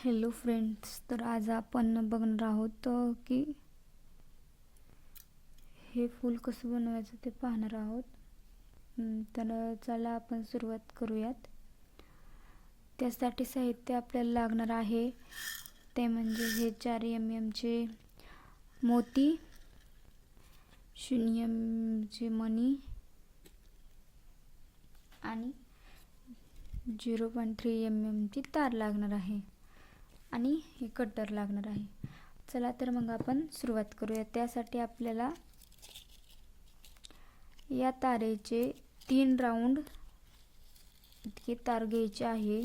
Hello friends, तर आज आपण बघणार आहोत की हे फूल कसं बनवायचं ते पाहणार आहोत. तर चला आपण सुरुवात करूयात. त्यासाठी साहित्य आपल्याला लागणार आहे ते म्हणजे हे 4 mm चे मोती, 0 mm चे मणी आणि 0.3 mm ची तार लागणार आहे आणि हे कटर लागणार आहे. चला तर मग आपण सुरुवात करूया. त्यासाठी आपल्याला या तारेचे 3 राऊंड इतके तार घ्यायचे आहे.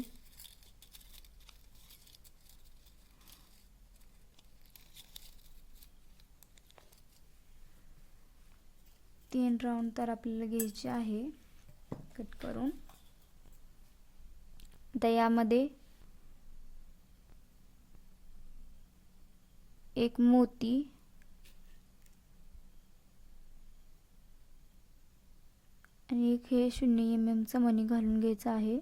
तीन राऊंड तार आपल्याला घ्यायचे आहे कट करून. आता यामध्ये एक मोती आणि एक हे 0 mm चा मणी घालून घ्यायचा आहे.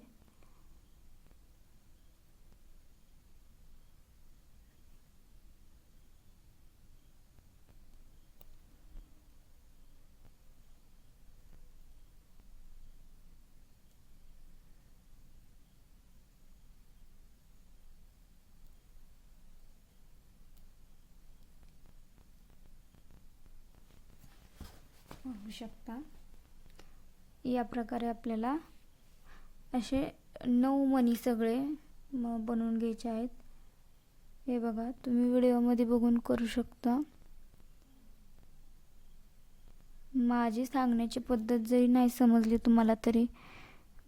पाहू शकता या प्रकारे आपल्याला असे 9 मणी सगळे बनवून घ्यायचे आहेत. हे बघा, तुम्ही व्हिडिओमध्ये बघून करू शकता. माझी सांगण्याची पद्धत जरी नाही समजली तुम्हाला तरी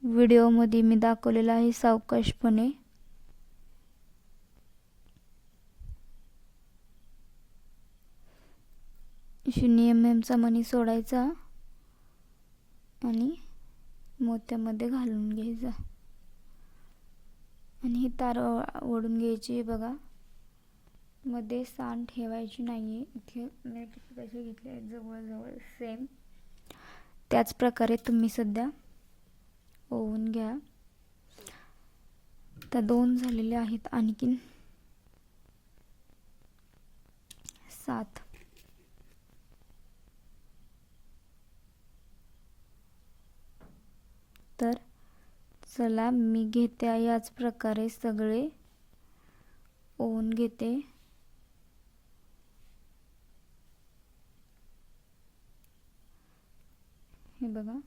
व्हिडिओमध्ये मी दाखवलेला आहे सावकाशपणे. शून्य mm चा मणी सोडायचा आणि मोत्यामध्ये घालून घ्यायचा आणि ही तार ओढून घ्यायची. बघा, मध्ये सांड ठेवायची नाहीये. इथे मी किती पैसे घेतले आहेत, जवळजवळ सेम त्याच प्रकारे तुम्ही सध्या ओवून घ्या. तर 2 झालेले आहेत, आणखीन 7. तर चला मी घेते याच प्रकारे सगळे ओवून घेते. हे बघा,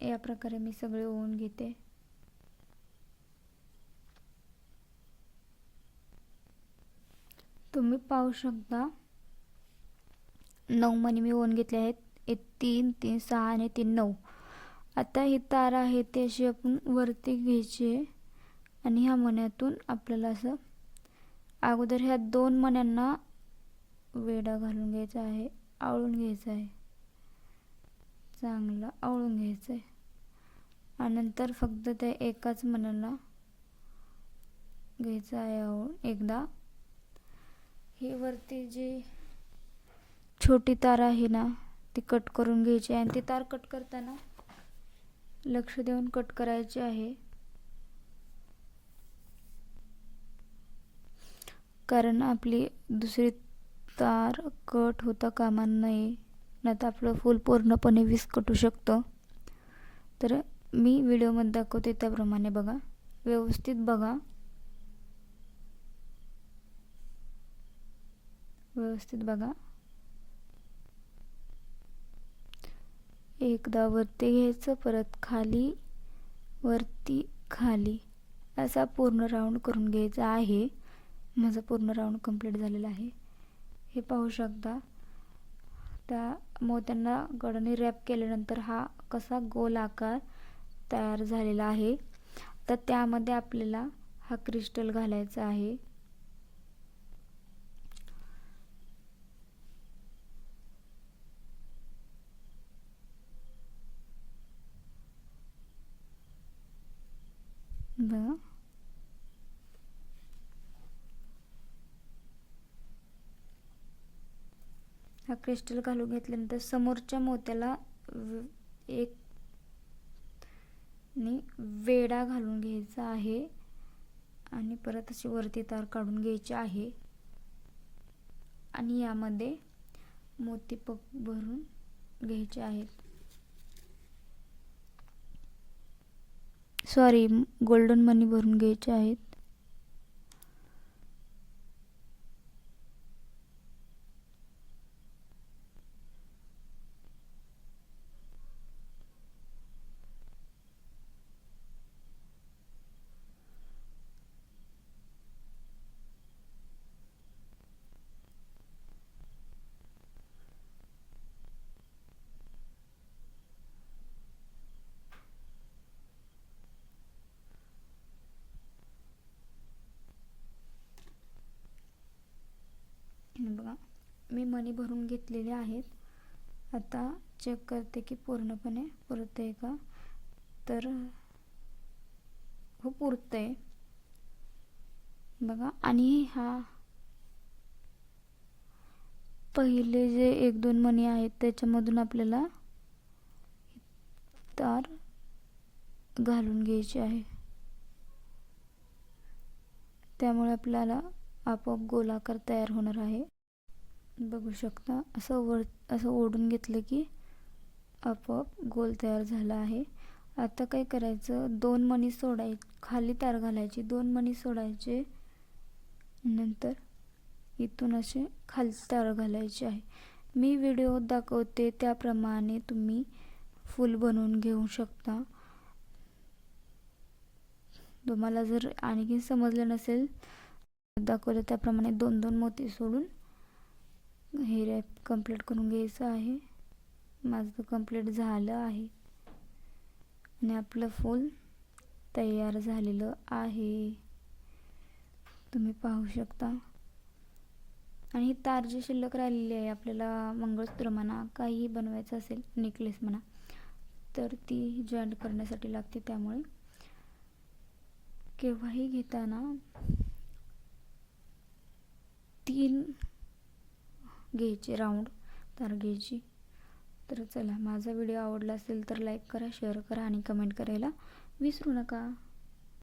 या प्रकारे मी सगळे ओवून घेते. तुम्ही पाहू शकता 9 मणी मी ओवून घेतले आहेत. 1 3 3 6 आणि 3 9. आता ही तार आहे ती अशी आपण वरती घ्यायची आणि ह्या मण्यातून आपल्याला असं अगोदर ह्या 2 मण्यांना वेढा घालून घ्यायचा आहे, आवळून घ्यायचा आहे, चांगलं आवळून घ्यायचं आहे आणि नंतर फक्त त्या एकाच मण्याला घ्यायचं आहे आवळून. एकदा हे वरती जी छोटी तार आहे ना ती कट करून घ्यायची आणि ती तार कट करताना लक्ष देऊन कट करायचे आहे, कारण आपली दुसरी तार कट होता कामा नये, नाहीतर आपलं फूल पूर्णपणे विस्कटू शकतं. तर मी व्हिडिओमध्ये दाखवते त्याप्रमाणे बघा, व्यवस्थित बघा, व्यवस्थित बघा. एकदा वरती घ्यायचं, परत खाली, वरती, खाली असा पूर्ण राऊंड करून घ्यायचा आहे. माझा पूर्ण राऊंड कंप्लीट झालेला आहे. हे पाहू शकता. त्या मोत्यांना गडाने रॅप केल्यानंतर हा कसा गोल आकार तयार झालेला आहे. तर त्यामध्ये आपल्याला हा क्रिस्टल घालायचा आहे. बघा, हा क्रिस्टल घालून घेतल्यानंतर समोरच्या मोत्याला एक वेढा घालून घ्यायचा आहे आणि परत अशी वरती तार काढून घ्यायची आहे आणि यामध्ये मोती भरून घ्यायचे आहेत. सॉरी, गोल्डन मनी भरून घ्यायचे आहेत. बघा, मी मणी भरून घेतलेले आहेत. आता चेक करते की पूर्णपणे पुरते का. तर हो, पुरतंय बघा. आणि हा पहिले जे 1-2 मणी आहेत त्याच्यामधून आपल्याला तार घालून घ्यायची आहे. त्यामुळे आपल्याला आपोआप गोलाकार तयार होणार आहे. बघू शकता, असं ओढून घेतलं की आपोआप गोल तयार झाला आहे. आता काय करायचं, 2 मणी सोडायचे, खाली तार घालायची, 2 मणी सोडायचे, नंतर इथून असे खाली तार घालायचे आहे. मी व्हिडिओ दाखवते त्याप्रमाणे तुम्ही फूल बनवून घेऊ शकता. तुम्हाला जर आणखी समजलं नसेल, दाखवलं त्याप्रमाणे 2-2 मोती सोडून हे रॅप कंप्लीट करून घ्यायचं आहे. माझं कंप्लीट झालं आहे आणि आपलं फूल तयार झालेलं आहे, तुम्ही पाहू शकता. आणि ही तार जी शिल्लक राहिलेली आहे, आपल्याला मंगळसूत्र म्हणा, काही बनवायचं असेल, नेकलेस म्हणा, तर ती जॉईंट करण्यासाठी लागते. त्यामुळे केव्हाही घेताना 3 घ्यायचे, राऊंड तार घ्यायची. तर चला, माझा व्हिडिओ आवडला असेल तर लाईक करा, शेअर करा आणि कमेंट करायला विसरू नका.